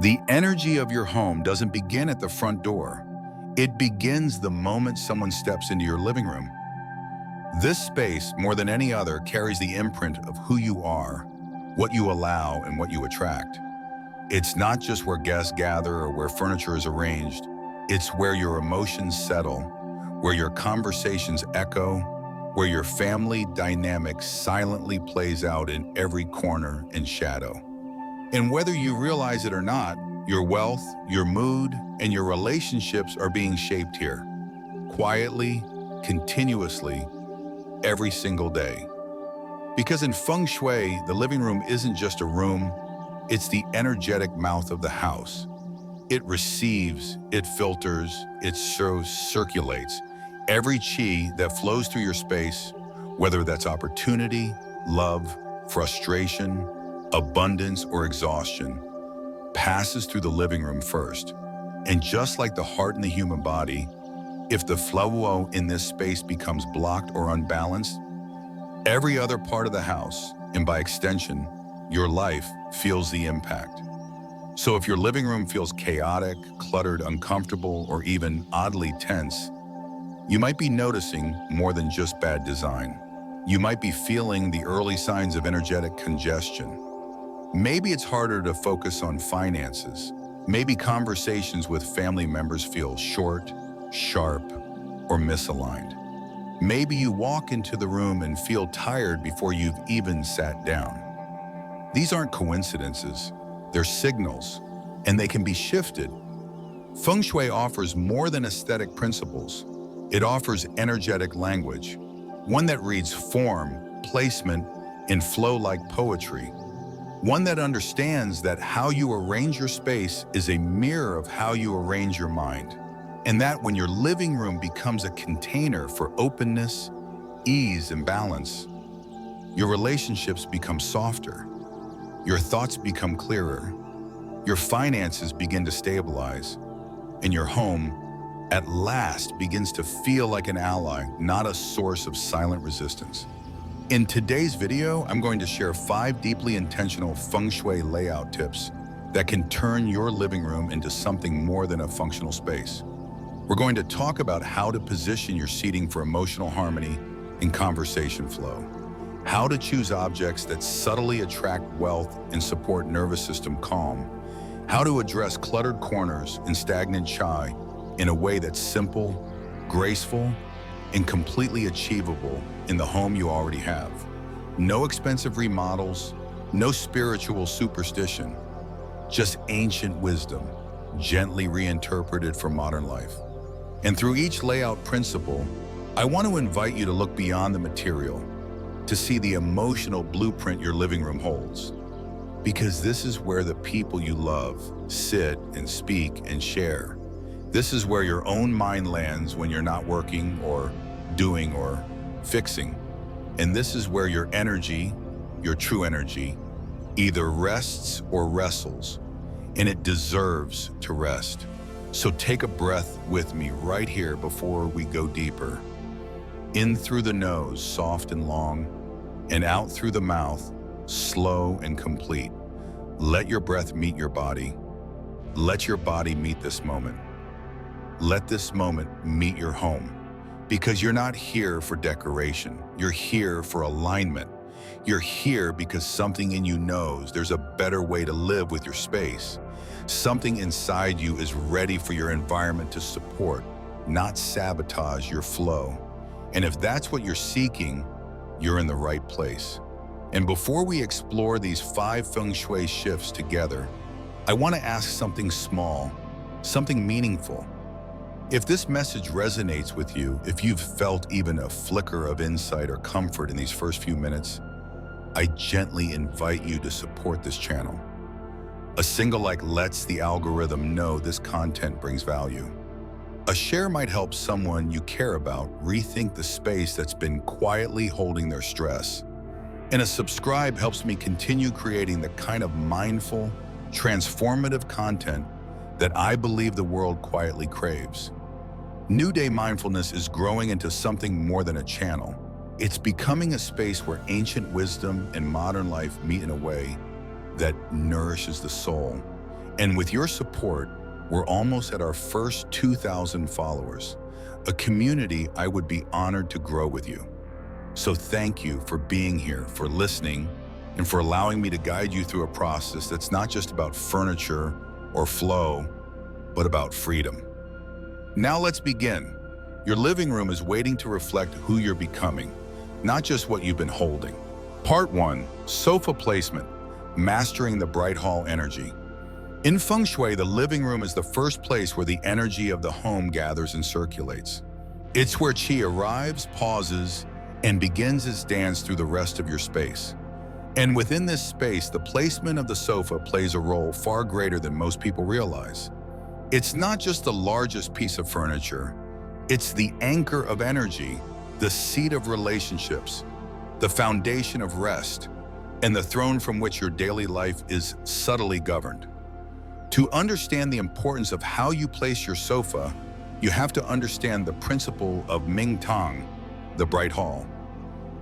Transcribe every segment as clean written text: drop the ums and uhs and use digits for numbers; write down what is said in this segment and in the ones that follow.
The energy of your home doesn't begin at the front door. It begins the moment someone steps into your living room. This space, more than any other, carries the imprint of who you are, what you allow, and what you attract. It's not just where guests gather or where furniture is arranged. It's where your emotions settle, where your conversations echo, where your family dynamic silently plays out in every corner and shadow. And whether you realize it or not, your wealth, your mood, and your relationships are being shaped here, quietly, continuously, every single day. Because in Feng Shui, the living room isn't just a room, it's the energetic mouth of the house. It receives, it filters, it circulates every qi that flows through your space, whether that's opportunity, love, frustration, abundance, or exhaustion, passes through the living room first. And just like the heart in the human body, if the flow in this space becomes blocked or unbalanced, every other part of the house, and by extension, your life, feels the impact. So if your living room feels chaotic, cluttered, uncomfortable, or even oddly tense, you might be noticing more than just bad design. You might be feeling the early signs of energetic congestion. Maybe it's harder to focus on finances. Maybe conversations with family members feel short, sharp, or misaligned. Maybe you walk into the room and feel tired before you've even sat down. These aren't coincidences, they're signals, and they can be shifted. Feng Shui offers more than aesthetic principles. It offers energetic language, one that reads form, placement, and flow like poetry. One that understands that how you arrange your space is a mirror of how you arrange your mind. And that when your living room becomes a container for openness, ease, and balance, your relationships become softer, your thoughts become clearer, your finances begin to stabilize, and your home, at last, begins to feel like an ally, not a source of silent resistance. In today's video, I'm going to share 5 deeply intentional Feng Shui layout tips that can turn your living room into something more than a functional space. We're going to talk about how to position your seating for emotional harmony and conversation flow, how to choose objects that subtly attract wealth and support nervous system calm, how to address cluttered corners and stagnant chai in a way that's simple, graceful, and completely achievable in the home you already have. No expensive remodels, no spiritual superstition, just ancient wisdom, gently reinterpreted for modern life. And through each layout principle, I want to invite you to look beyond the material, to see the emotional blueprint your living room holds. Because this is where the people you love sit and speak and share. This is where your own mind lands when you're not working or doing or fixing. And this is where your energy, your true energy, either rests or wrestles, and it deserves to rest. So take a breath with me right here before we go deeper. In through the nose, soft and long, and out through the mouth, slow and complete. Let your breath meet your body. Let your body meet this moment. Let this moment meet your home. Because you're not here for decoration. You're here for alignment. You're here because something in you knows there's a better way to live with your space. Something inside you is ready for your environment to support, not sabotage your flow. And if that's what you're seeking, you're in the right place. And before we explore these 5 Feng Shui shifts together, I want to ask something small, something meaningful. If this message resonates with you, if you've felt even a flicker of insight or comfort in these first few minutes, I gently invite you to support this channel. A single like lets the algorithm know this content brings value. A share might help someone you care about rethink the space that's been quietly holding their stress. And a subscribe helps me continue creating the kind of mindful, transformative content that I believe the world quietly craves. New Day Mindfulness is growing into something more than a channel. It's becoming a space where ancient wisdom and modern life meet in a way that nourishes the soul. And with your support, we're almost at our first 2,000 followers, a community I would be honored to grow with you. So thank you for being here, for listening, and for allowing me to guide you through a process that's not just about furniture or flow, but about freedom. Now let's begin. Your living room is waiting to reflect who you're becoming, not just what you've been holding. Part 1, Sofa Placement, Mastering the Bright Hall Energy. In Feng Shui, the living room is the first place where the energy of the home gathers and circulates. It's where qi arrives, pauses, and begins its dance through the rest of your space. And within this space, the placement of the sofa plays a role far greater than most people realize. It's not just the largest piece of furniture, it's the anchor of energy, the seat of relationships, the foundation of rest, and the throne from which your daily life is subtly governed. To understand the importance of how you place your sofa, you have to understand the principle of Ming Tang, the bright hall.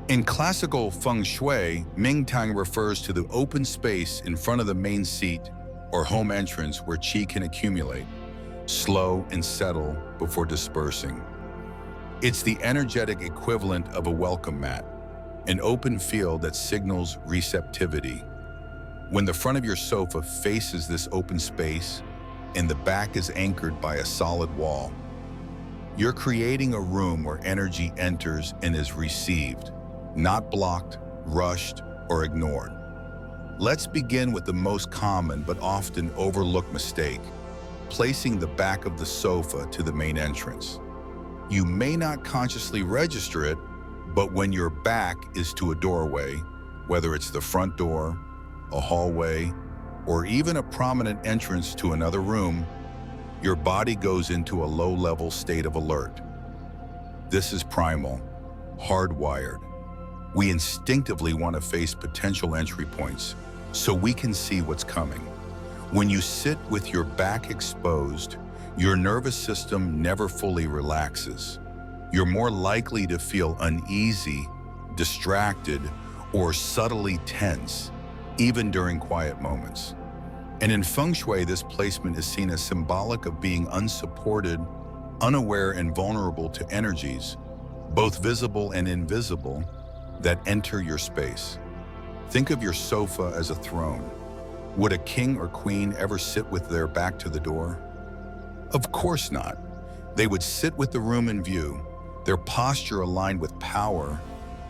In classical Feng Shui, Ming Tang refers to the open space in front of the main seat or home entrance where qi can accumulate, slow and settle before dispersing. It's the energetic equivalent of a welcome mat, an open field that signals receptivity. When the front of your sofa faces this open space and the back is anchored by a solid wall, you're creating a room where energy enters and is received, not blocked, rushed, or ignored. Let's begin with the most common but often overlooked mistake, placing the back of the sofa to the main entrance. You may not consciously register it, but when your back is to a doorway, whether it's the front door, a hallway, or even a prominent entrance to another room, your body goes into a low-level state of alert. This is primal, hardwired. We instinctively want to face potential entry points so we can see what's coming. When you sit with your back exposed, your nervous system never fully relaxes. You're more likely to feel uneasy, distracted, or subtly tense, even during quiet moments. And in Feng Shui, this placement is seen as symbolic of being unsupported, unaware, and vulnerable to energies, both visible and invisible, that enter your space. Think of your sofa as a throne. Would a king or queen ever sit with their back to the door? Of course not. They would sit with the room in view, their posture aligned with power,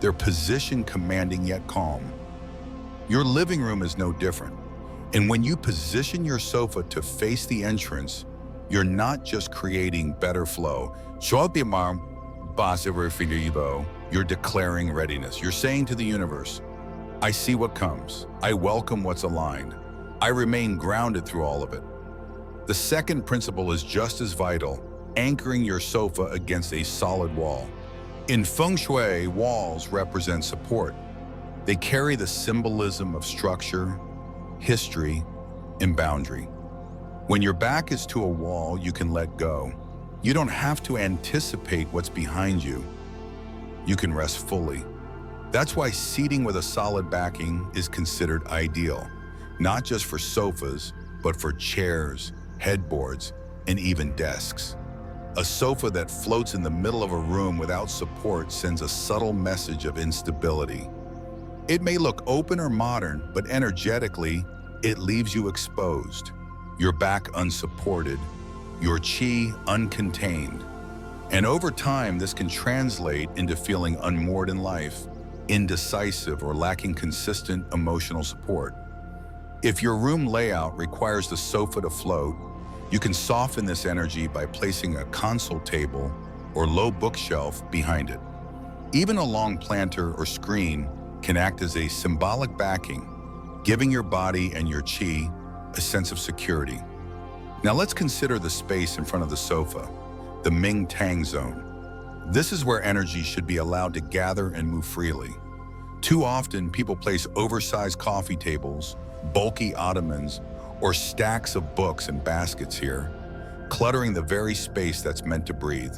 their position commanding yet calm. Your living room is no different. And when you position your sofa to face the entrance, you're not just creating better flow. You're declaring readiness. You're saying to the universe, I see what comes. I welcome what's aligned. I remain grounded through all of it. The second principle is just as vital, anchoring your sofa against a solid wall. In Feng Shui, walls represent support. They carry the symbolism of structure, history, and boundary. When your back is to a wall, you can let go. You don't have to anticipate what's behind you. You can rest fully. That's why seating with a solid backing is considered ideal, not just for sofas, but for chairs, headboards, and even desks. A sofa that floats in the middle of a room without support sends a subtle message of instability. It may look open or modern, but energetically, it leaves you exposed, your back unsupported, your qi uncontained. And over time, this can translate into feeling unmoored in life, indecisive, or lacking consistent emotional support. If your room layout requires the sofa to float, you can soften this energy by placing a console table or low bookshelf behind it. Even a long planter or screen can act as a symbolic backing, giving your body and your qi a sense of security. Now let's consider the space in front of the sofa, the Ming Tang zone. This is where energy should be allowed to gather and move freely. Too often, people place oversized coffee tables, bulky ottomans, or stacks of books and baskets here, cluttering the very space that's meant to breathe.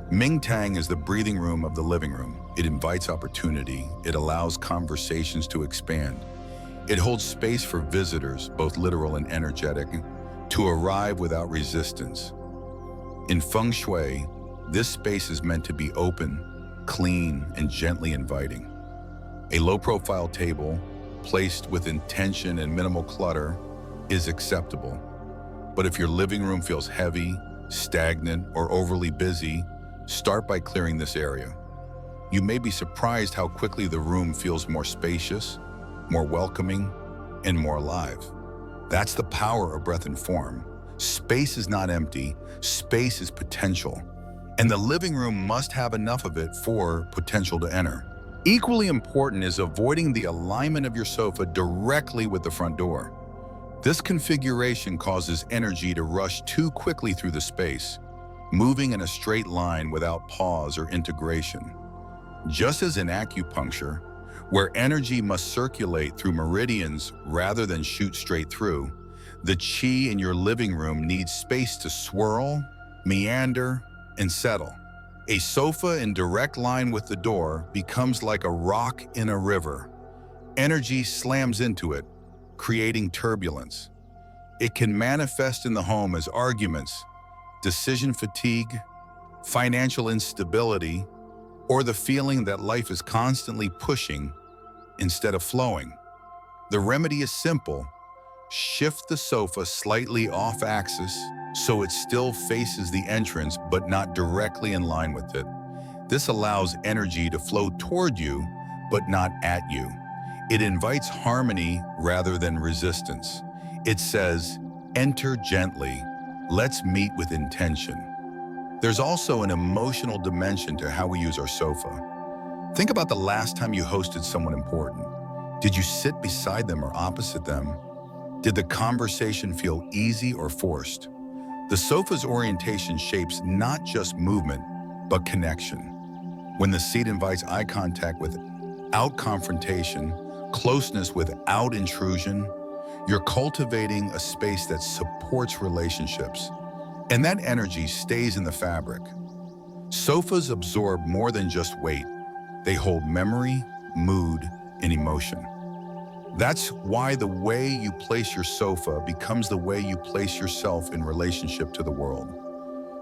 Ming Tang is the breathing room of the living room. It invites opportunity. It allows conversations to expand. It holds space for visitors, both literal and energetic, to arrive without resistance. In Feng Shui, this space is meant to be open, clean, and gently inviting. A low-profile table, placed with intention and minimal clutter, is acceptable. But if your living room feels heavy, stagnant, or overly busy, start by clearing this area. You may be surprised how quickly the room feels more spacious, more welcoming, and more alive. That's the power of breath and form. Space is not empty, space is potential. And the living room must have enough of it for potential to enter. Equally important is avoiding the alignment of your sofa directly with the front door. This configuration causes energy to rush too quickly through the space, moving in a straight line without pause or integration. Just as in acupuncture, where energy must circulate through meridians rather than shoot straight through, the chi in your living room needs space to swirl, meander, and settle. A sofa in direct line with the door becomes like a rock in a river. Energy slams into it, creating turbulence. It can manifest in the home as arguments, decision fatigue, financial instability, or the feeling that life is constantly pushing instead of flowing. The remedy is simple. Shift the sofa slightly off axis so it still faces the entrance but not directly in line with it. This allows energy to flow toward you but not at you. It invites harmony rather than resistance. It says, enter gently, let's meet with intention. There's also an emotional dimension to how we use our sofa. Think about the last time you hosted someone important. Did you sit beside them or opposite them? Did the conversation feel easy or forced? The sofa's orientation shapes not just movement, but connection. When the seat invites eye contact without confrontation, closeness without intrusion, you're cultivating a space that supports relationships. And that energy stays in the fabric. Sofas absorb more than just weight. They hold memory, mood, and emotion. That's why the way you place your sofa becomes the way you place yourself in relationship to the world.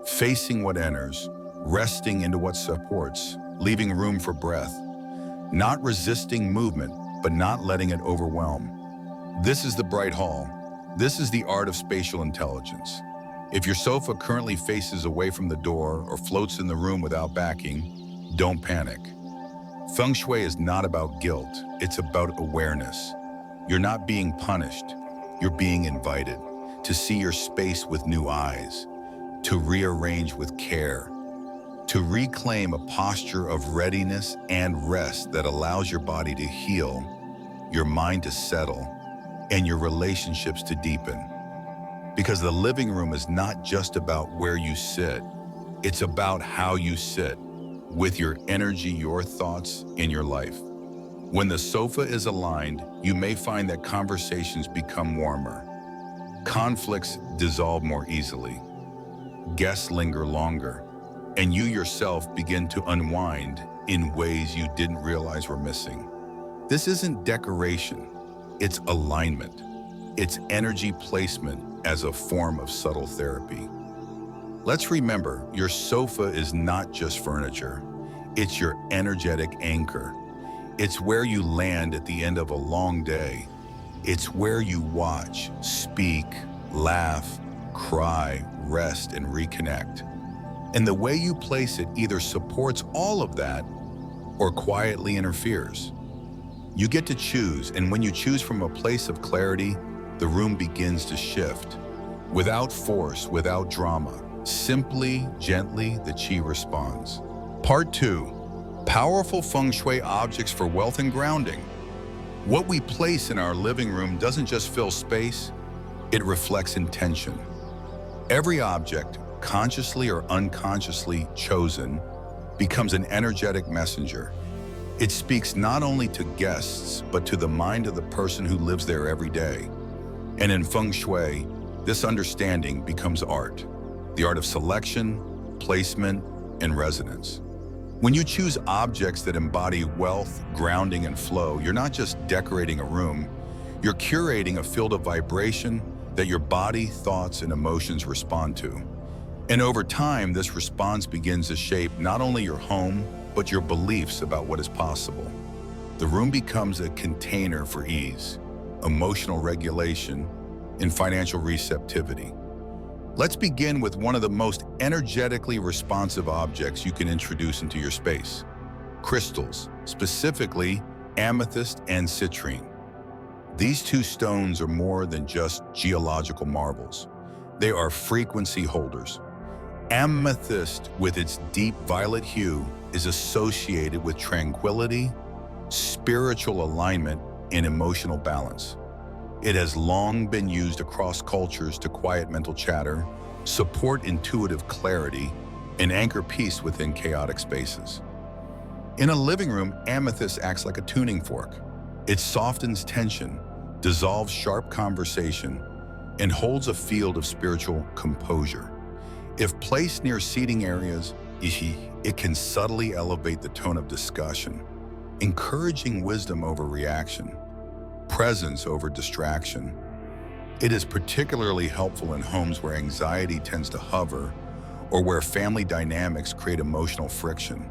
Facing what enters, resting into what supports, leaving room for breath. Not resisting movement, but not letting it overwhelm. This is the bright hall. This is the art of spatial intelligence. If your sofa currently faces away from the door or floats in the room without backing, don't panic. Feng Shui is not about guilt, it's about awareness. You're not being punished, you're being invited to see your space with new eyes, to rearrange with care, to reclaim a posture of readiness and rest that allows your body to heal, your mind to settle, and your relationships to deepen. Because the living room is not just about where you sit, it's about how you sit, with your energy, your thoughts, and your life. When the sofa is aligned, you may find that conversations become warmer. Conflicts dissolve more easily. Guests linger longer, and you yourself begin to unwind in ways you didn't realize were missing. This isn't decoration, it's alignment. It's energy placement as a form of subtle therapy. Let's remember, your sofa is not just furniture. It's your energetic anchor. It's where you land at the end of a long day. It's where you watch, speak, laugh, cry, rest, and reconnect. And the way you place it either supports all of that or quietly interferes. You get to choose, and when you choose from a place of clarity, the room begins to shift. Without force, without drama, simply, gently, the chi responds. Part 2. Powerful Feng Shui objects for wealth and grounding. What we place in our living room doesn't just fill space, it reflects intention. Every object, consciously or unconsciously chosen, becomes an energetic messenger. It speaks not only to guests, but to the mind of the person who lives there every day. And in Feng Shui, this understanding becomes art, the art of selection, placement, and resonance. When you choose objects that embody wealth, grounding, and flow, you're not just decorating a room, you're curating a field of vibration that your body, thoughts, and emotions respond to. And over time, this response begins to shape not only your home, but your beliefs about what is possible. The room becomes a container for ease, emotional regulation, and financial receptivity. Let's begin with one of the most energetically responsive objects you can introduce into your space: crystals, specifically amethyst and citrine. These two stones are more than just geological marbles. They are frequency holders. Amethyst, with its deep violet hue, is associated with tranquility, spiritual alignment, and emotional balance. It has long been used across cultures to quiet mental chatter, support intuitive clarity, and anchor peace within chaotic spaces. In a living room, amethyst acts like a tuning fork. It softens tension, dissolves sharp conversation, and holds a field of spiritual composure. If placed near seating areas, it can subtly elevate the tone of discussion, encouraging wisdom over reaction, presence over distraction. It is particularly helpful in homes where anxiety tends to hover or where family dynamics create emotional friction.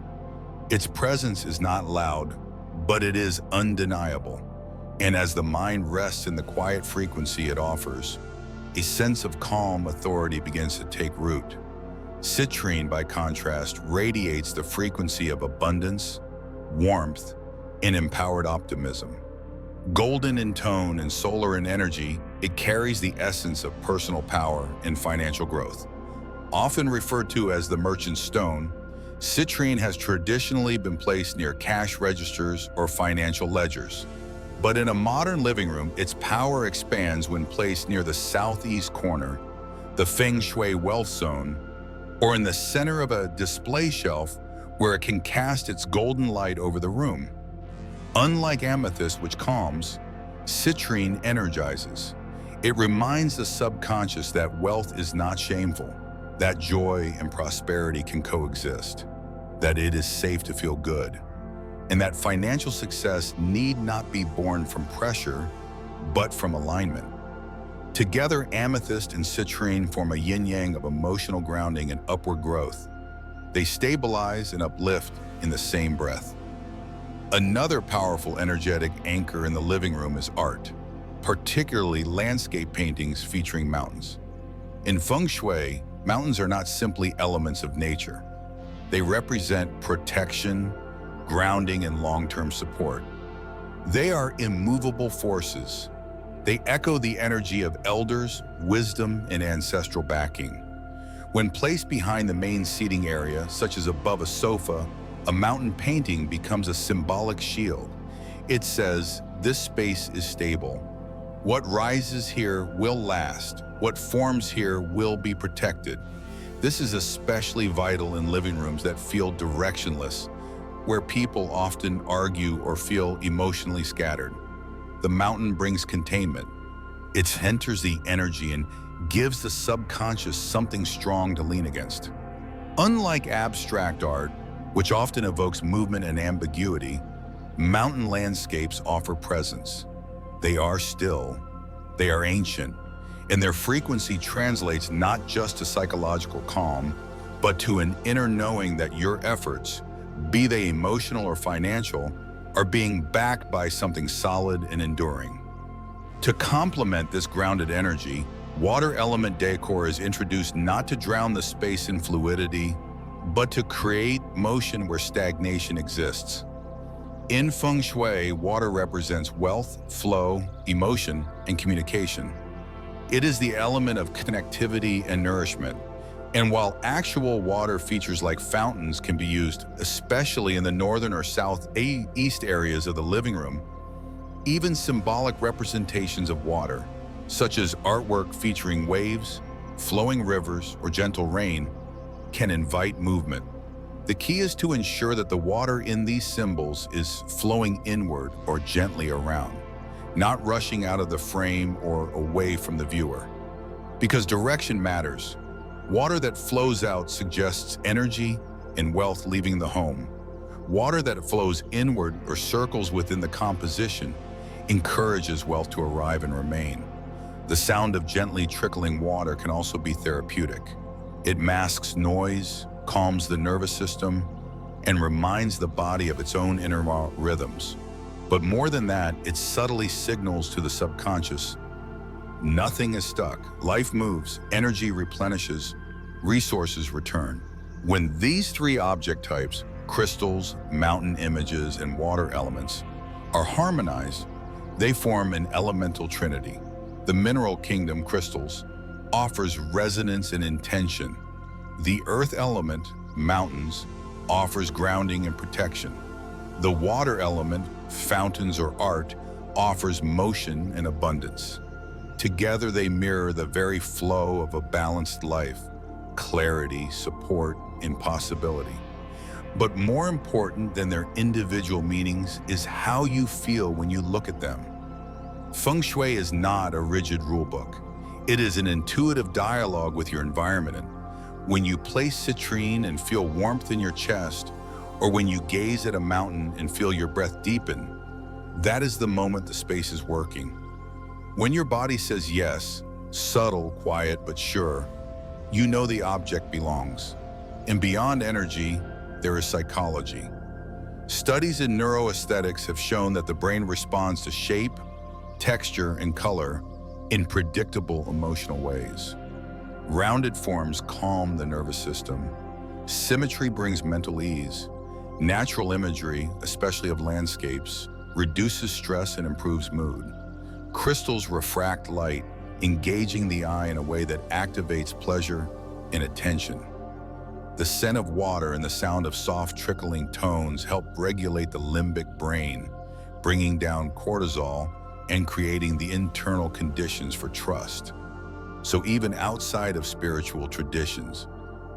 Its presence is not loud, but it is undeniable. And as the mind rests in the quiet frequency it offers, a sense of calm authority begins to take root. Citrine, by contrast, radiates the frequency of abundance, warmth, and empowered optimism. Golden in tone and solar in energy, it carries the essence of personal power and financial growth. Often referred to as the merchant stone, citrine has traditionally been placed near cash registers or financial ledgers. But in a modern living room, its power expands when placed near the southeast corner, the Feng Shui wealth zone, or in the center of a display shelf where it can cast its golden light over the room. Unlike amethyst, which calms, citrine energizes. It reminds the subconscious that wealth is not shameful, that joy and prosperity can coexist, that it is safe to feel good, and that financial success need not be born from pressure, but from alignment. Together, amethyst and citrine form a yin-yang of emotional grounding and upward growth. They stabilize and uplift in the same breath. Another powerful energetic anchor in the living room is art, particularly landscape paintings featuring mountains. In Feng Shui, mountains are not simply elements of nature. They represent protection, grounding, and long-term support. They are immovable forces. They echo the energy of elders, wisdom, and ancestral backing. When placed behind the main seating area, such as above a sofa, a mountain painting becomes a symbolic shield. It says, "This space is stable. What rises here will last. What forms here will be protected." This is especially vital in living rooms that feel directionless, where people often argue or feel emotionally scattered. The mountain brings containment. It centers the energy and gives the subconscious something strong to lean against. Unlike abstract art, which often evokes movement and ambiguity, mountain landscapes offer presence. They are still, they are ancient, and their frequency translates not just to psychological calm, but to an inner knowing that your efforts, be they emotional or financial, are being backed by something solid and enduring. To complement this grounded energy, water element decor is introduced not to drown the space in fluidity, but to create motion where stagnation exists. In Feng Shui, water represents wealth, flow, emotion, and communication. It is the element of connectivity and nourishment. And while actual water features like fountains can be used, especially in the northern or southeast areas of the living room, even symbolic representations of water, such as artwork featuring waves, flowing rivers, or gentle rain, can invite movement. The key is to ensure that the water in these symbols is flowing inward or gently around, not rushing out of the frame or away from the viewer. Because direction matters. Water that flows out suggests energy and wealth leaving the home. Water that flows inward or circles within the composition encourages wealth to arrive and remain. The sound of gently trickling water can also be therapeutic. It masks noise, calms the nervous system, and reminds the body of its own inner rhythms. But more than that, it subtly signals to the subconscious, nothing is stuck. Life moves, energy replenishes, resources return. When these three object types, crystals, mountain images, and water elements, are harmonized, they form an elemental trinity. The mineral kingdom, crystals, offers resonance and intention. The earth element, mountains, offers grounding and protection. The water element, fountains or art, offers motion and abundance. Together they mirror the very flow of a balanced life, clarity, support, and possibility. But more important than their individual meanings is how you feel when you look at them. Feng Shui is not a rigid rulebook. It is an intuitive dialogue with your environment. And when you place citrine and feel warmth in your chest, or when you gaze at a mountain and feel your breath deepen, that is the moment the space is working. When your body says yes, subtle, quiet, but sure, you know the object belongs. And beyond energy, there is psychology. Studies in neuroaesthetics have shown that the brain responds to shape, texture, and color in predictable emotional ways. Rounded forms calm the nervous system. Symmetry brings mental ease. Natural imagery, especially of landscapes, reduces stress and improves mood. Crystals refract light, engaging the eye in a way that activates pleasure and attention. The scent of water and the sound of soft trickling tones help regulate the limbic brain, bringing down cortisol and creating the internal conditions for trust. So even outside of spiritual traditions,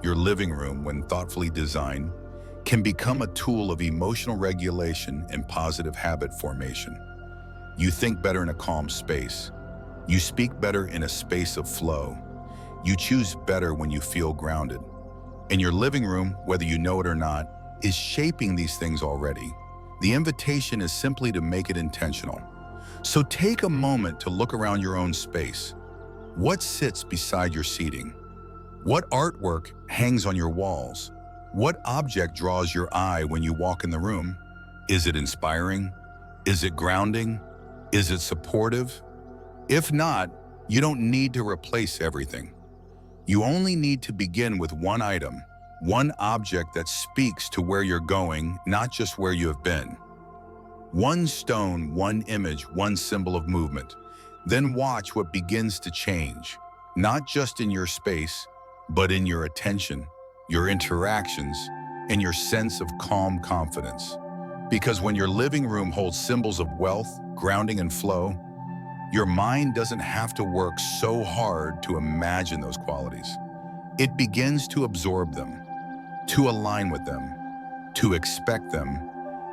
your living room, when thoughtfully designed, can become a tool of emotional regulation and positive habit formation. You think better in a calm space. You speak better in a space of flow. You choose better when you feel grounded. And your living room, whether you know it or not, is shaping these things already. The invitation is simply to make it intentional. So take a moment to look around your own space. What sits beside your seating? What artwork hangs on your walls? What object draws your eye when you walk in the room? Is it inspiring? Is it grounding? Is it supportive? If not, you don't need to replace everything. You only need to begin with one item, one object that speaks to where you're going, not just where you have been. One stone, one image, one symbol of movement. Then watch what begins to change, not just in your space, but in your attention, your interactions, and your sense of calm confidence. Because when your living room holds symbols of wealth, grounding, and flow, your mind doesn't have to work so hard to imagine those qualities. It begins to absorb them, to align with them, to expect them.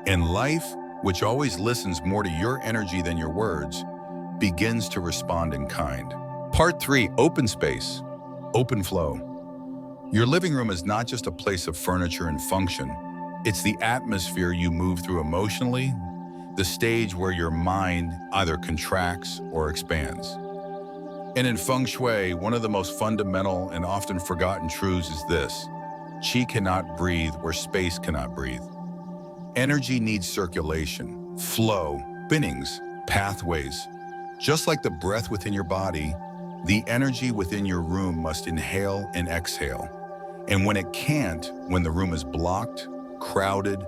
And life, which always listens more to your energy than your words, begins to respond in kind. Part 3, open space, open flow. Your living room is not just a place of furniture and function. It's the atmosphere you move through emotionally, the stage where your mind either contracts or expands. And in Feng Shui, one of the most fundamental and often forgotten truths is this: Qi cannot breathe where space cannot breathe. Energy needs circulation, flow, spinnings, pathways. Just like the breath within your body, the energy within your room must inhale and exhale. And when it can't, when the room is blocked, crowded,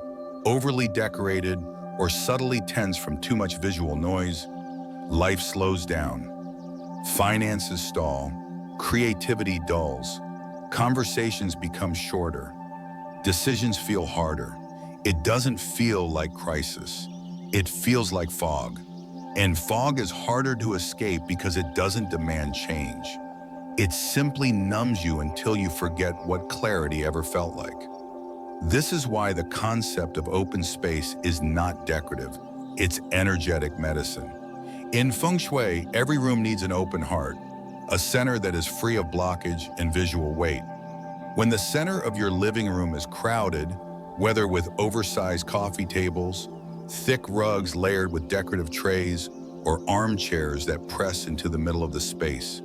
overly decorated, or subtly tense from too much visual noise, life slows down. Finances stall, creativity dulls, conversations become shorter, decisions feel harder. It doesn't feel like crisis. It feels like fog. And fog is harder to escape because it doesn't demand change. It simply numbs you until you forget what clarity ever felt like. This is why the concept of open space is not decorative. It's energetic medicine. In Feng Shui, every room needs an open heart, a center that is free of blockage and visual weight. When the center of your living room is crowded, whether with oversized coffee tables, thick rugs layered with decorative trays, or armchairs that press into the middle of the space.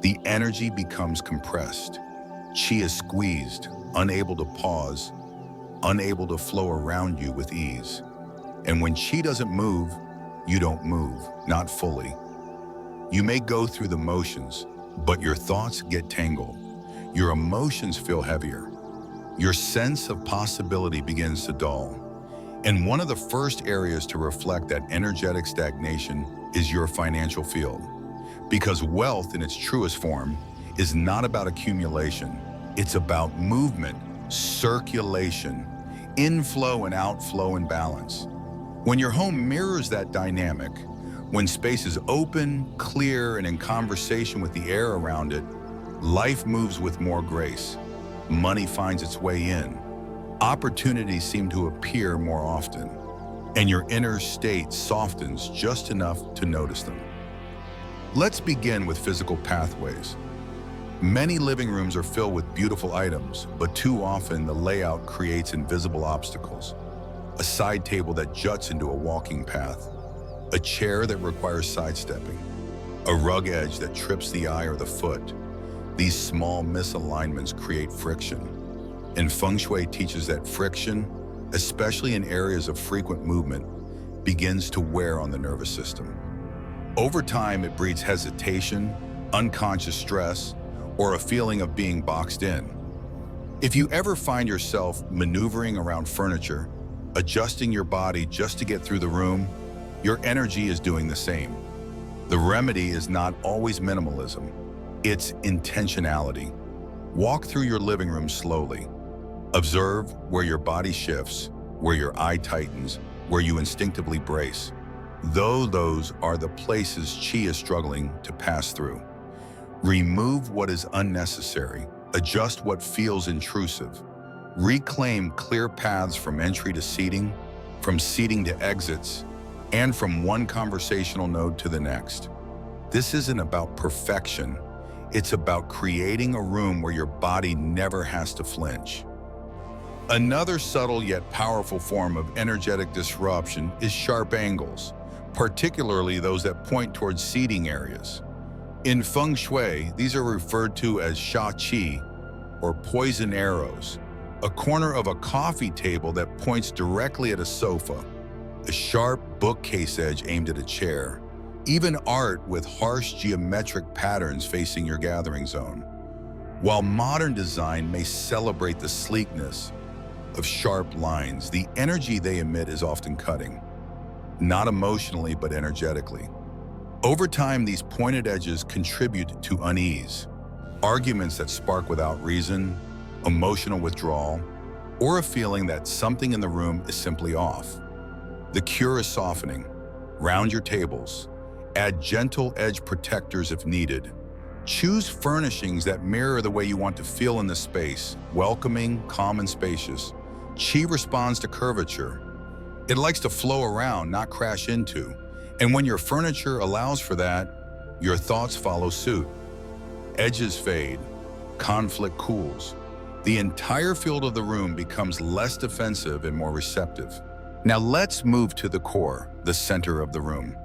The energy becomes compressed. Qi is squeezed, unable to pause, unable to flow around you with ease. And when qi doesn't move, you don't move, not fully. You may go through the motions, but your thoughts get tangled. Your emotions feel heavier. Your sense of possibility begins to dull. And one of the first areas to reflect that energetic stagnation is your financial field. Because wealth in its truest form is not about accumulation. It's about movement, circulation, inflow and outflow and balance. When your home mirrors that dynamic, when space is open, clear, and in conversation with the air around it, life moves with more grace. Money finds its way in. Opportunities seem to appear more often, and your inner state softens just enough to notice them. Let's begin with physical pathways. Many living rooms are filled with beautiful items, but too often the layout creates invisible obstacles. A side table that juts into a walking path, a chair that requires sidestepping, a rug edge that trips the eye or the foot. These small misalignments create friction. And Feng Shui teaches that friction, especially in areas of frequent movement, begins to wear on the nervous system. Over time, it breeds hesitation, unconscious stress, or a feeling of being boxed in. If you ever find yourself maneuvering around furniture, adjusting your body just to get through the room, your energy is doing the same. The remedy is not always minimalism. It's intentionality. Walk through your living room slowly. Observe where your body shifts, where your eye tightens, where you instinctively brace. Those are the places qi is struggling to pass through. Remove what is unnecessary. Adjust what feels intrusive. Reclaim clear paths from entry to seating, from seating to exits, and from one conversational node to the next. This isn't about perfection. It's about creating a room where your body never has to flinch. Another subtle yet powerful form of energetic disruption is sharp angles, particularly those that point towards seating areas. In Feng Shui, these are referred to as sha qi, or poison arrows, a corner of a coffee table that points directly at a sofa, a sharp bookcase edge aimed at a chair, even art with harsh geometric patterns facing your gathering zone. While modern design may celebrate the sleekness of sharp lines, the energy they emit is often cutting, not emotionally but energetically. Over time, these pointed edges contribute to unease, arguments that spark without reason, emotional withdrawal, or a feeling that something in the room is simply off. The cure is softening. Round your tables. Add gentle edge protectors if needed. Choose furnishings that mirror the way you want to feel in the space, welcoming, calm, and spacious. Qi responds to curvature. It likes to flow around, not crash into. And when your furniture allows for that, your thoughts follow suit. Edges fade. Conflict cools. The entire field of the room becomes less defensive and more receptive. Now let's move to the core, the center of the room.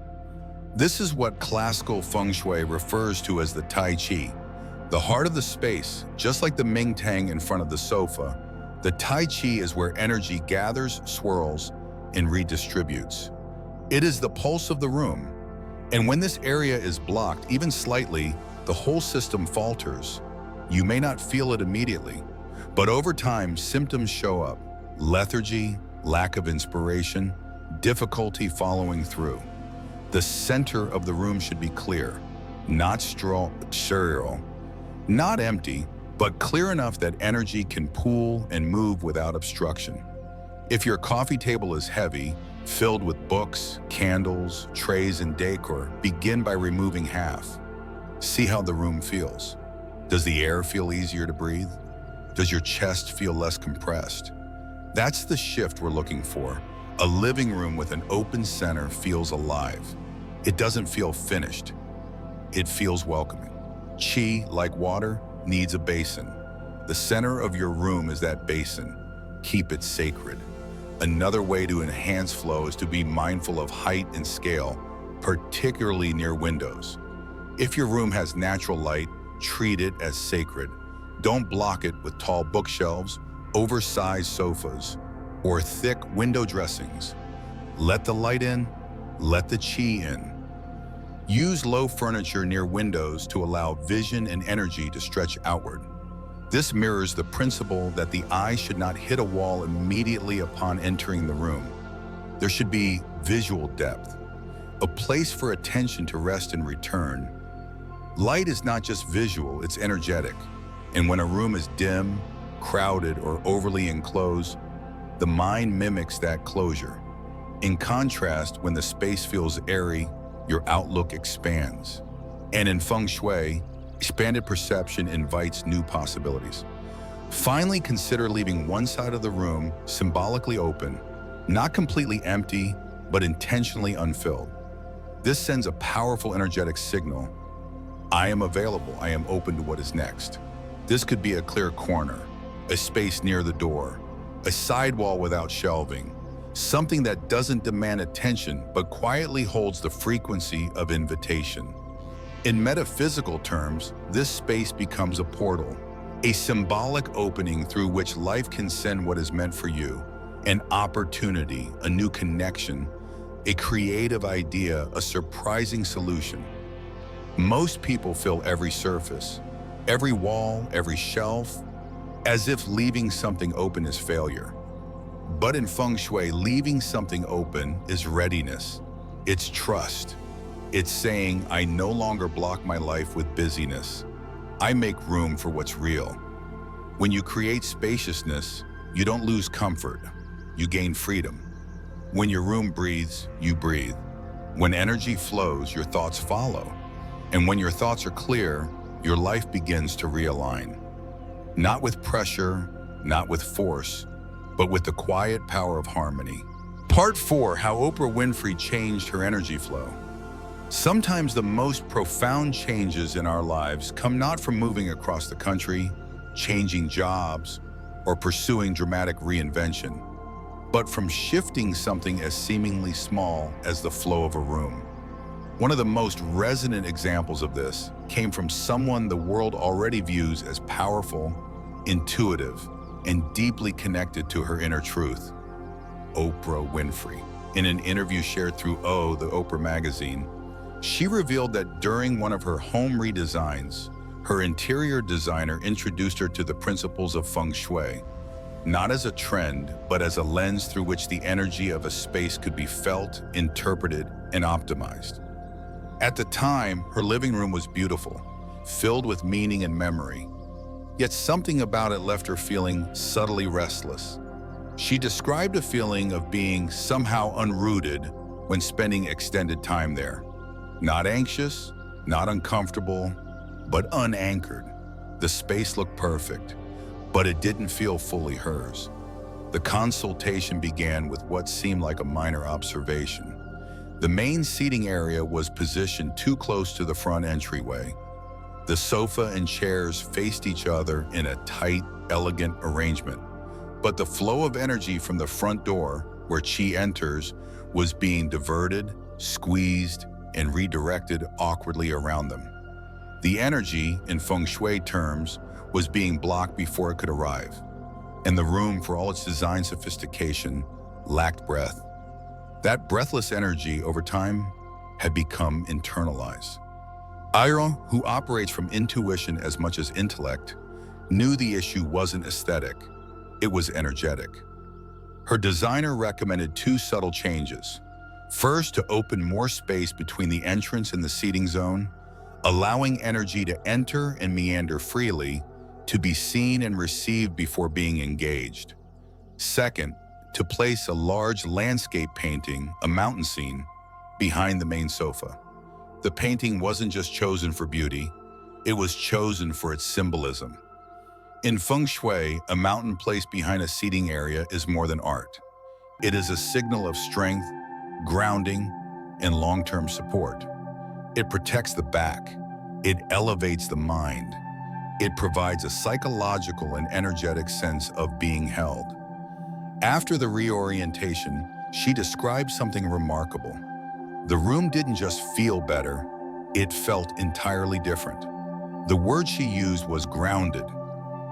This is what classical Feng Shui refers to as the Tai Chi, the heart of the space. Just like the Ming Tang in front of the sofa, the Tai Chi is where energy gathers, swirls, and redistributes. It is the pulse of the room, and when this area is blocked, even slightly, the whole system falters. You may not feel it immediately, but over time, symptoms show up: lethargy, lack of inspiration, difficulty following through. The center of the room should be clear, not sterile, not empty, but clear enough that energy can pool and move without obstruction. If your coffee table is heavy, filled with books, candles, trays, and decor, begin by removing half. See how the room feels. Does the air feel easier to breathe? Does your chest feel less compressed? That's the shift we're looking for. A living room with an open center feels alive. It doesn't feel finished. It feels welcoming. Qi, like water, needs a basin. The center of your room is that basin. Keep it sacred. Another way to enhance flow is to be mindful of height and scale. particularly near windows. If your room has natural light, treat it as sacred. Don't block it with tall bookshelves, oversized sofas, or thick window dressings. Let the light in, let the chi in. Use low furniture near windows to allow vision and energy to stretch outward. This mirrors the principle that the eye should not hit a wall immediately upon entering the room. There should be visual depth, a place for attention to rest and return. Light is not just visual, it's energetic. And when a room is dim, crowded, or overly enclosed, the mind mimics that closure. In contrast, when the space feels airy, your outlook expands. And in Feng Shui, expanded perception invites new possibilities. Finally, consider leaving one side of the room symbolically open, not completely empty, but intentionally unfilled. This sends a powerful energetic signal. I am available, I am open to what is next. This could be a clear corner, a space near the door, a sidewall without shelving, something that doesn't demand attention but quietly holds the frequency of invitation. In metaphysical terms, this space becomes a portal, a symbolic opening through which life can send what is meant for you, an opportunity, a new connection, a creative idea, a surprising solution. Most people fill every surface, every wall, every shelf, as if leaving something open is failure. But in Feng Shui, leaving something open is readiness. It's trust. It's saying, I no longer block my life with busyness. I make room for what's real. When you create spaciousness, you don't lose comfort. You gain freedom. When your room breathes, you breathe. When energy flows, your thoughts follow. And when your thoughts are clear, your life begins to realign. Not with pressure, not with force, but with the quiet power of harmony. Part 4, how Oprah Winfrey changed her energy flow. Sometimes the most profound changes in our lives come not from moving across the country, changing jobs, or pursuing dramatic reinvention, but from shifting something as seemingly small as the flow of a room. One of the most resonant examples of this came from someone the world already views as powerful, intuitive, and deeply connected to her inner truth, Oprah Winfrey. In an interview shared through the Oprah magazine, she revealed that during one of her home redesigns, her interior designer introduced her to the principles of Feng Shui, not as a trend, but as a lens through which the energy of a space could be felt, interpreted, and optimized. At the time, her living room was beautiful, filled with meaning and memory, yet something about it left her feeling subtly restless. She described a feeling of being somehow unrooted when spending extended time there. Not anxious, not uncomfortable, but unanchored. The space looked perfect, but it didn't feel fully hers. The consultation began with what seemed like a minor observation. The main seating area was positioned too close to the front entryway. The sofa and chairs faced each other in a tight, elegant arrangement, but the flow of energy from the front door, where Qi enters, was being diverted, squeezed, and redirected awkwardly around them. The energy, in Feng Shui terms, was being blocked before it could arrive, and the room, for all its design sophistication, lacked breath. That breathless energy, over time, had become internalized. Ira, who operates from intuition as much as intellect, knew the issue wasn't aesthetic, it was energetic. Her designer recommended 2 subtle changes. First, to open more space between the entrance and the seating zone, allowing energy to enter and meander freely, to be seen and received before being engaged. Second, to place a large landscape painting, a mountain scene, behind the main sofa. The painting wasn't just chosen for beauty, it was chosen for its symbolism. In Feng Shui, a mountain placed behind a seating area is more than art. It is a signal of strength, grounding, and long-term support. It protects the back. It elevates the mind. It provides a psychological and energetic sense of being held. After the reorientation, she described something remarkable. The room didn't just feel better, it felt entirely different. The word she used was grounded,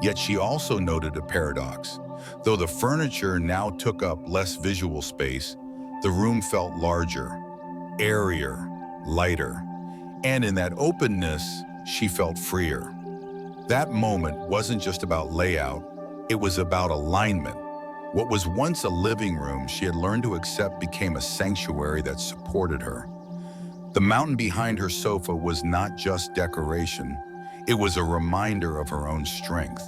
yet she also noted a paradox. Though the furniture now took up less visual space, the room felt larger, airier, lighter, and in that openness, she felt freer. That moment wasn't just about layout, it was about alignment. What was once a living room she had learned to accept became a sanctuary that supported her. The mountain behind her sofa was not just decoration, it was a reminder of her own strength.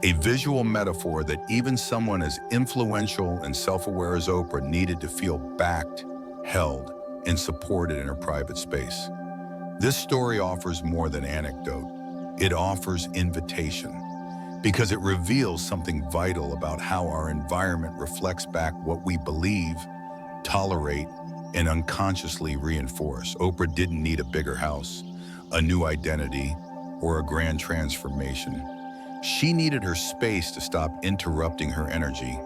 A visual metaphor that even someone as influential and self-aware as Oprah needed to feel backed, held, and supported in her private space. This story offers more than anecdote. It offers invitation, because it reveals something vital about how our environment reflects back what we believe, tolerate, and unconsciously reinforce. Oprah didn't need a bigger house, a new identity, or a grand transformation. She needed her space to stop interrupting her energy.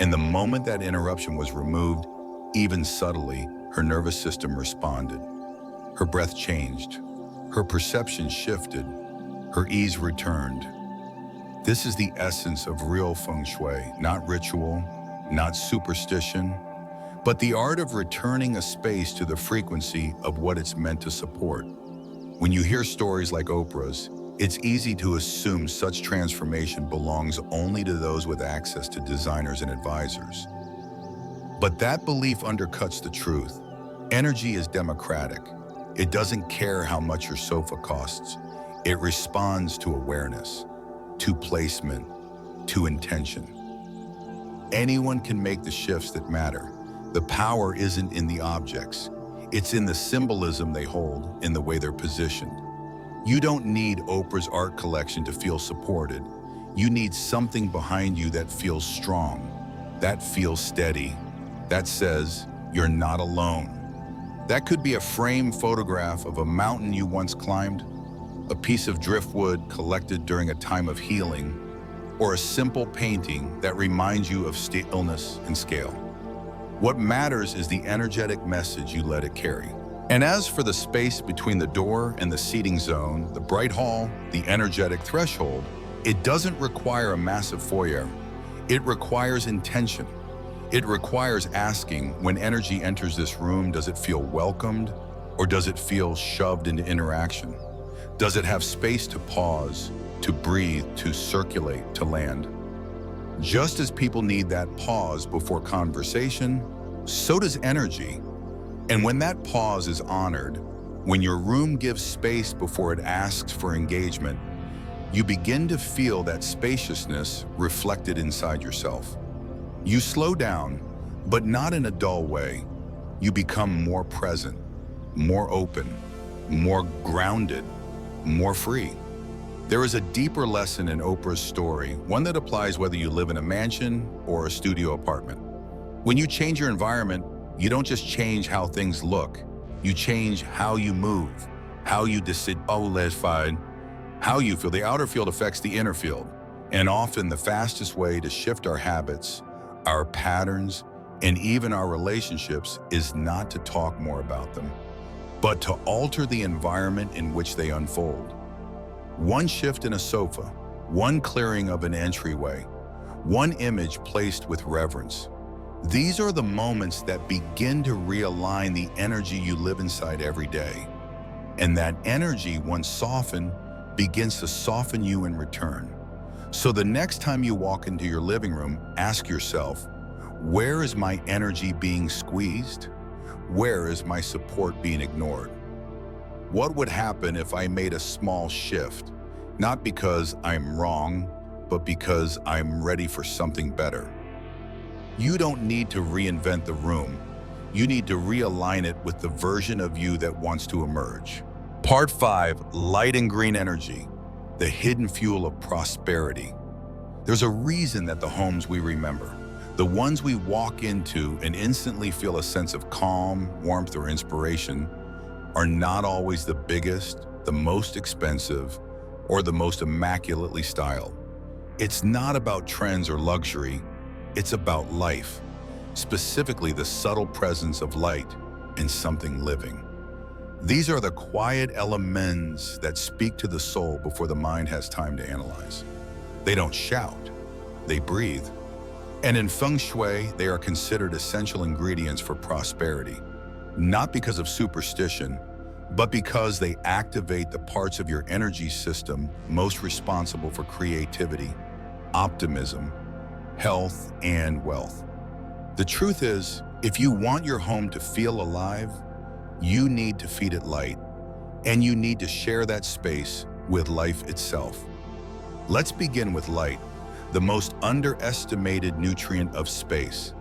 And the moment that interruption was removed, even subtly, her nervous system responded. Her breath changed, her perception shifted, her ease returned. This is the essence of real Feng Shui, not ritual, not superstition, but the art of returning a space to the frequency of what it's meant to support. When you hear stories like Oprah's, it's easy to assume such transformation belongs only to those with access to designers and advisors. But that belief undercuts the truth. Energy is democratic. It doesn't care how much your sofa costs. It responds to awareness, to placement, to intention. Anyone can make the shifts that matter. The power isn't in the objects. It's in the symbolism they hold, in the way they're positioned. You don't need Oprah's art collection to feel supported. You need something behind you that feels strong, that feels steady, that says you're not alone. That could be a framed photograph of a mountain you once climbed, a piece of driftwood collected during a time of healing, or a simple painting that reminds you of stillness and scale. What matters is the energetic message you let it carry. And as for the space between the door and the seating zone, the bright hall, the energetic threshold, it doesn't require a massive foyer. It requires intention. It requires asking, when energy enters this room, does it feel welcomed or does it feel shoved into interaction? Does it have space to pause, to breathe, to circulate, to land? Just as people need that pause before conversation, so does energy. And when that pause is honored, when your room gives space before it asks for engagement, you begin to feel that spaciousness reflected inside yourself. You slow down, but not in a dull way. You become more present, more open, more grounded, more free. There is a deeper lesson in Oprah's story, one that applies whether you live in a mansion or a studio apartment. When you change your environment, you don't just change how things look. You change how you move, how you decide, how you feel. The outer field affects the inner field. And often the fastest way to shift our habits, our patterns, and even our relationships is not to talk more about them, but to alter the environment in which they unfold. One shift in a sofa, one clearing of an entryway, one image placed with reverence. These are the moments that begin to realign the energy you live inside every day. And that energy, once softened, begins to soften you in return. So the next time you walk into your living room, ask yourself, where is my energy being squeezed? Where is my support being ignored? What would happen if I made a small shift, not because I'm wrong, but because I'm ready for something better? You don't need to reinvent the room. You need to realign it with the version of you that wants to emerge. Part 5, light and green energy, the hidden fuel of prosperity. There's a reason that the homes we remember, the ones we walk into and instantly feel a sense of calm, warmth, or inspiration, are not always the biggest, the most expensive, or the most immaculately styled. It's not about trends or luxury, it's about life, specifically the subtle presence of light, and something living. These are the quiet elements that speak to the soul before the mind has time to analyze. They don't shout, they breathe. And in Feng Shui, they are considered essential ingredients for prosperity, not because of superstition, but because they activate the parts of your energy system most responsible for creativity, optimism, health, and wealth. The truth is, if you want your home to feel alive, you need to feed it light, and you need to share that space with life itself. Let's begin with light, the most underestimated nutrient of space.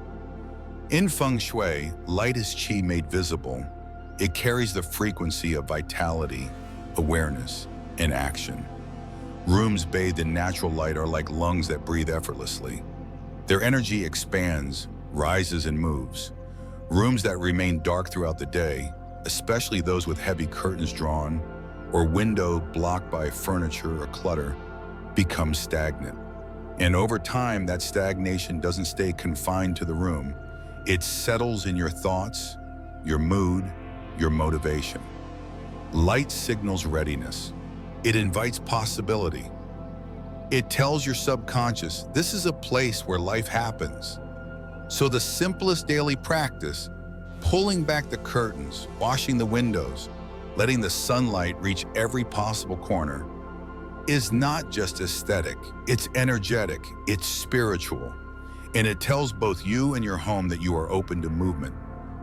In Feng Shui, light is qi made visible. It carries the frequency of vitality, awareness, and action. Rooms bathed in natural light are like lungs that breathe effortlessly. Their energy expands, rises, and moves. Rooms that remain dark throughout the day, especially those with heavy curtains drawn or window blocked by furniture or clutter, become stagnant. And over time, that stagnation doesn't stay confined to the room. It settles in your thoughts, your mood, your motivation. Light signals readiness. It invites possibility. It tells your subconscious, this is a place where life happens. So the simplest daily practice, pulling back the curtains, washing the windows, letting the sunlight reach every possible corner, is not just aesthetic, it's energetic, it's spiritual. And it tells both you and your home that you are open to movement,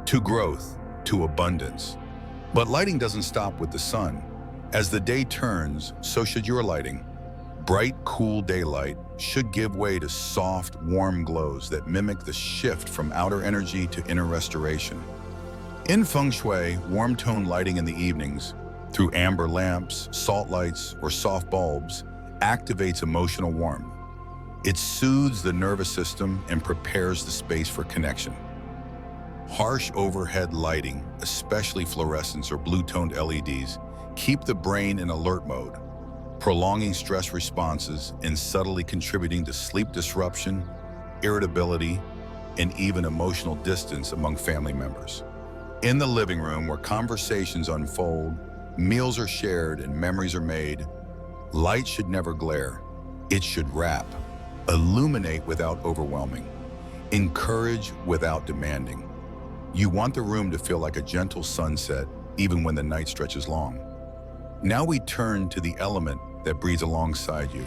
to growth, to abundance. But lighting doesn't stop with the sun. As the day turns, so should your lighting. Bright, cool daylight should give way to soft, warm glows that mimic the shift from outer energy to inner restoration. In Feng Shui, warm tone lighting in the evenings, through amber lamps, salt lights, or soft bulbs, activates emotional warmth. It soothes the nervous system and prepares the space for connection. Harsh overhead lighting, especially fluorescents or blue-toned LEDs, keep the brain in alert mode, prolonging stress responses and subtly contributing to sleep disruption, irritability, and even emotional distance among family members. In the living room, where conversations unfold, meals are shared, and memories are made, light should never glare. It should wrap, illuminate without overwhelming, encourage without demanding. You want the room to feel like a gentle sunset, even when the night stretches long. Now we turn to the element that breathes alongside you,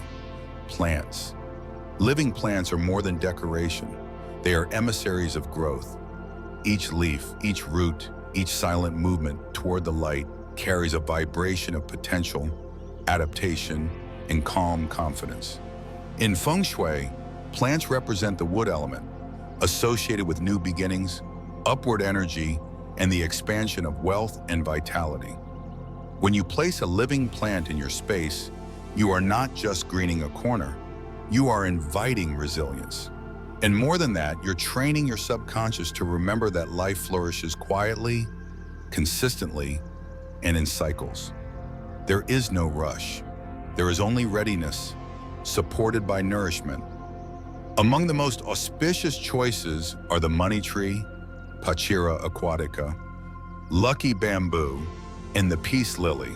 plants. Living plants are more than decoration. They are emissaries of growth. Each leaf, each root, each silent movement toward the light carries a vibration of potential, adaptation, and calm confidence. In Feng Shui, plants represent the wood element, associated with new beginnings, upward energy, and the expansion of wealth and vitality. When you place a living plant in your space, you are not just greening a corner, you are inviting resilience. And more than that, you're training your subconscious to remember that life flourishes quietly, consistently, and in cycles. There is no rush. There is only readiness, supported by nourishment. Among the most auspicious choices are the money tree, Pachira aquatica, lucky bamboo, and the peace lily.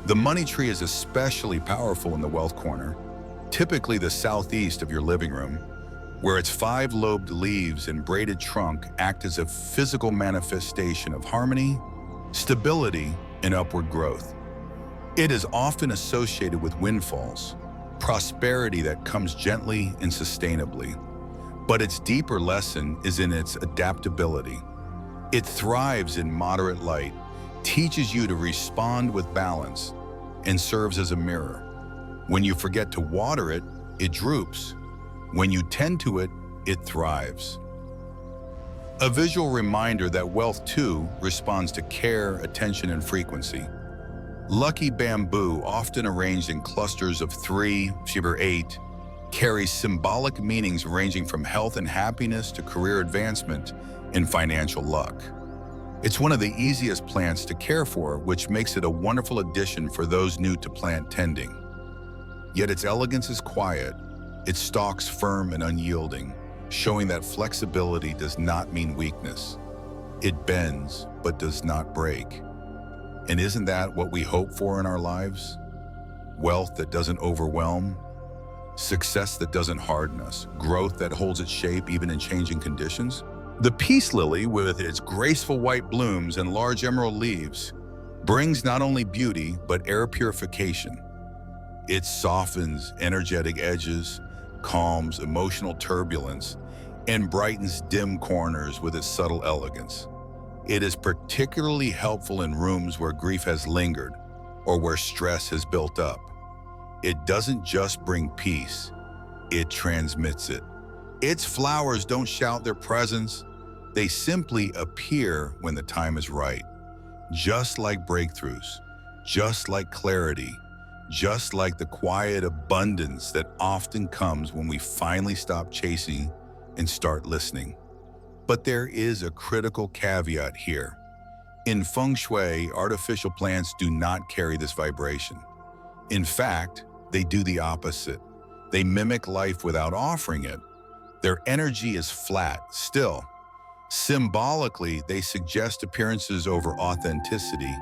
The money tree is especially powerful in the wealth corner, typically the southeast of your living room, where its 5-lobed leaves and braided trunk act as a physical manifestation of harmony, stability, and upward growth. It is often associated with windfalls, prosperity that comes gently and sustainably. But its deeper lesson is in its adaptability. It thrives in moderate light, teaches you to respond with balance, and serves as a mirror. When you forget to water it, it droops. When you tend to it, it thrives. A visual reminder that wealth too responds to care, attention, and frequency. Lucky bamboo, often arranged in clusters of 3 or 8, carries symbolic meanings ranging from health and happiness to career advancement and financial luck. It's one of the easiest plants to care for, which makes it a wonderful addition for those new to plant tending. Yet its elegance is quiet, its stalks firm and unyielding, showing that flexibility does not mean weakness. It bends, but does not break. And isn't that what we hope for in our lives? Wealth that doesn't overwhelm, success that doesn't harden us, growth that holds its shape even in changing conditions? The peace lily, with its graceful white blooms and large emerald leaves, brings not only beauty, but air purification. It softens energetic edges, calms emotional turbulence, and brightens dim corners with its subtle elegance. It is particularly helpful in rooms where grief has lingered or where stress has built up. It doesn't just bring peace, it transmits it. Its flowers don't shout their presence, they simply appear when the time is right. Just like breakthroughs, just like clarity, just like the quiet abundance that often comes when we finally stop chasing and start listening. But there is a critical caveat here. In Feng Shui, artificial plants do not carry this vibration. In fact, they do the opposite. They mimic life without offering it. Their energy is flat, still. Symbolically, they suggest appearances over authenticity,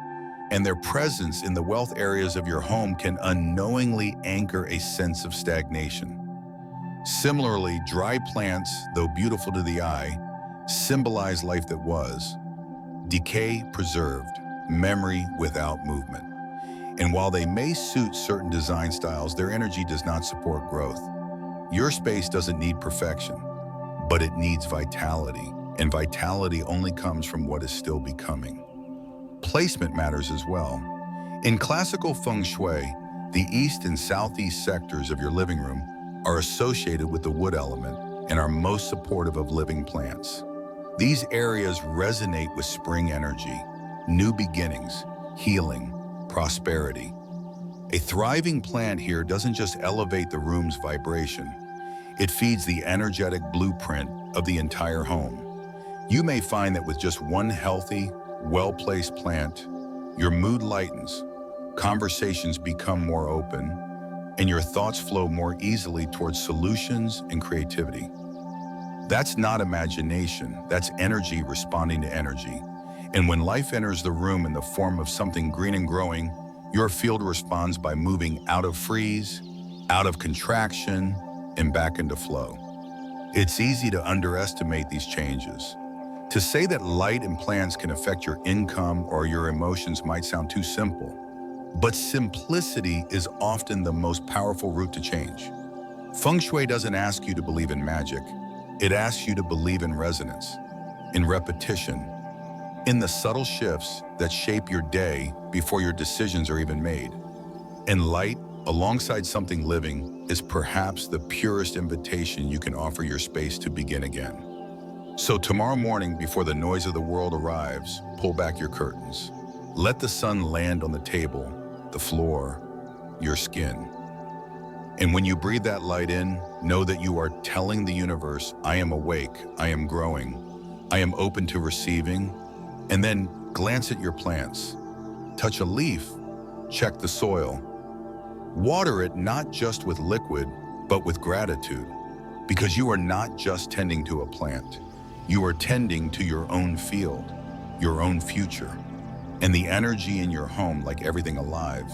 and their presence in the wealth areas of your home can unknowingly anchor a sense of stagnation. Similarly, dry plants, though beautiful to the eye, symbolize life that was, decay preserved, memory without movement. And while they may suit certain design styles, their energy does not support growth. Your space doesn't need perfection, but it needs vitality, and vitality only comes from what is still becoming. Placement matters as well. In classical Feng Shui, the east and southeast sectors of your living room are associated with the wood element and are most supportive of living plants. These areas resonate with spring energy, new beginnings, healing, prosperity. A thriving plant here doesn't just elevate the room's vibration, it feeds the energetic blueprint of the entire home. You may find that with just one healthy, well-placed plant, your mood lightens, conversations become more open, and your thoughts flow more easily towards solutions and creativity. That's not imagination, that's energy responding to energy. And when life enters the room in the form of something green and growing, your field responds by moving out of freeze, out of contraction, and back into flow. It's easy to underestimate these changes. To say that light and plants can affect your income or your emotions might sound too simple, but simplicity is often the most powerful route to change. Feng Shui doesn't ask you to believe in magic. It asks you to believe in resonance, in repetition, in the subtle shifts that shape your day before your decisions are even made. And light, alongside something living, is perhaps the purest invitation you can offer your space to begin again. So tomorrow morning, before the noise of the world arrives, pull back your curtains. Let the sun land on the table, the floor, your skin. And when you breathe that light in, know that you are telling the universe, I am awake, I am growing, I am open to receiving. And then glance at your plants. Touch a leaf, check the soil. Water it not just with liquid, but with gratitude. Because you are not just tending to a plant. You are tending to your own field, your own future. And the energy in your home, like everything alive,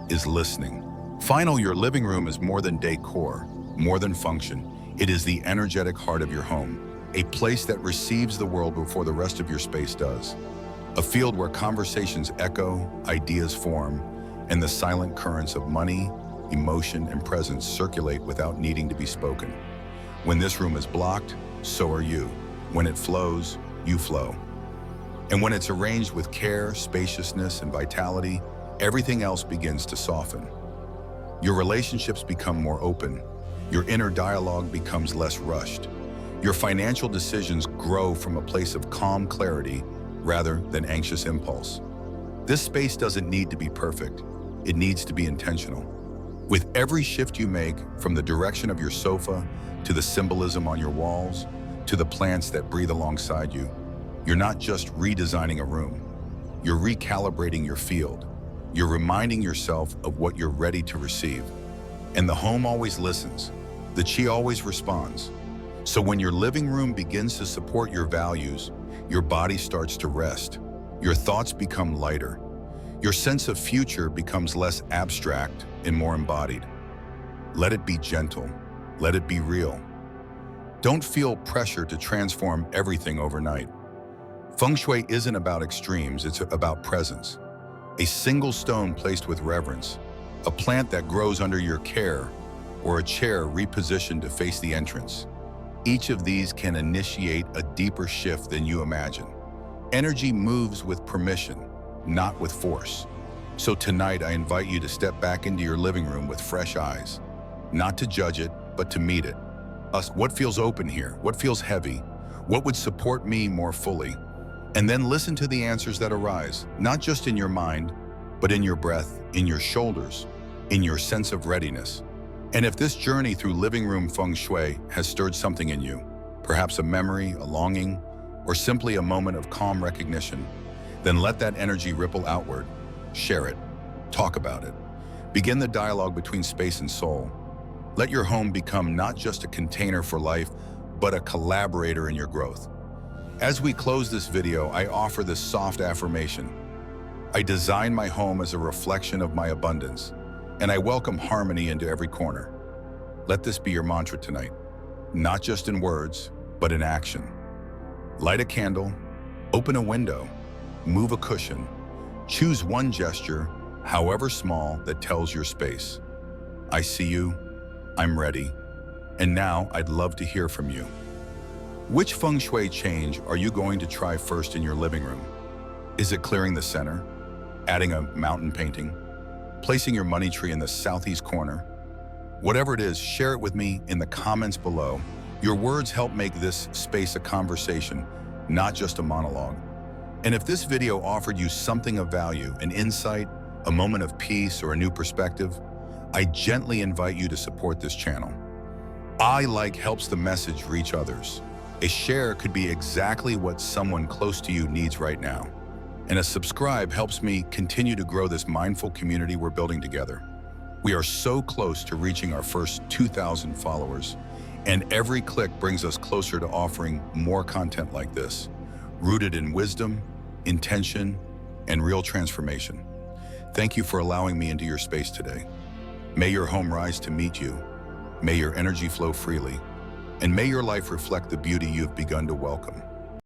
is listening. Finally, your living room is more than decor, more than function. It is the energetic heart of your home, a place that receives the world before the rest of your space does. A field where conversations echo, ideas form, and the silent currents of money, emotion, and presence circulate without needing to be spoken. When this room is blocked, so are you. When it flows, you flow. And when it's arranged with care, spaciousness, and vitality, everything else begins to soften. Your relationships become more open. Your inner dialogue becomes less rushed. Your financial decisions grow from a place of calm clarity rather than anxious impulse. This space doesn't need to be perfect. It needs to be intentional. With every shift you make, from the direction of your sofa to the symbolism on your walls, to the plants that breathe alongside you, you're not just redesigning a room. You're recalibrating your field. You're reminding yourself of what you're ready to receive. And the home always listens. The chi always responds. So when your living room begins to support your values, your body starts to rest. Your thoughts become lighter. Your sense of future becomes less abstract and more embodied. Let it be gentle. Let it be real. Don't feel pressure to transform everything overnight. Feng Shui isn't about extremes, it's about presence. A single stone placed with reverence, a plant that grows under your care, or a chair repositioned to face the entrance. Each of these can initiate a deeper shift than you imagine. Energy moves with permission, not with force. So tonight I invite you to step back into your living room with fresh eyes, not to judge it, but to meet it. Ask what feels open here, what feels heavy, what would support me more fully, and then listen to the answers that arise, not just in your mind, but in your breath, in your shoulders, in your sense of readiness. And if this journey through living room Feng Shui has stirred something in you, perhaps a memory, a longing, or simply a moment of calm recognition, then let that energy ripple outward. Share it. Talk about it. Begin the dialogue between space and soul. Let your home become not just a container for life, but a collaborator in your growth. As we close this video, I offer this soft affirmation. I design my home as a reflection of my abundance, and I welcome harmony into every corner. Let this be your mantra tonight, not just in words, but in action. Light a candle, open a window, move a cushion, choose one gesture, however small, that tells your space. I see you, I'm ready, and now I'd love to hear from you. Which Feng Shui change are you going to try first in your living room? Is it clearing the center, adding a mountain painting, placing your money tree in the southeast corner? Whatever it is, share it with me in the comments below. Your words help make this space a conversation, not just a monologue. And if this video offered you something of value, an insight, a moment of peace, or a new perspective, I gently invite you to support this channel. A like helps the message reach others. A share could be exactly what someone close to you needs right now. And a subscribe helps me continue to grow this mindful community we're building together. We are so close to reaching our first 2,000 followers, and every click brings us closer to offering more content like this, rooted in wisdom, intention, and real transformation. Thank you for allowing me into your space today. May your home rise to meet you. May your energy flow freely. And may your life reflect the beauty you've begun to welcome.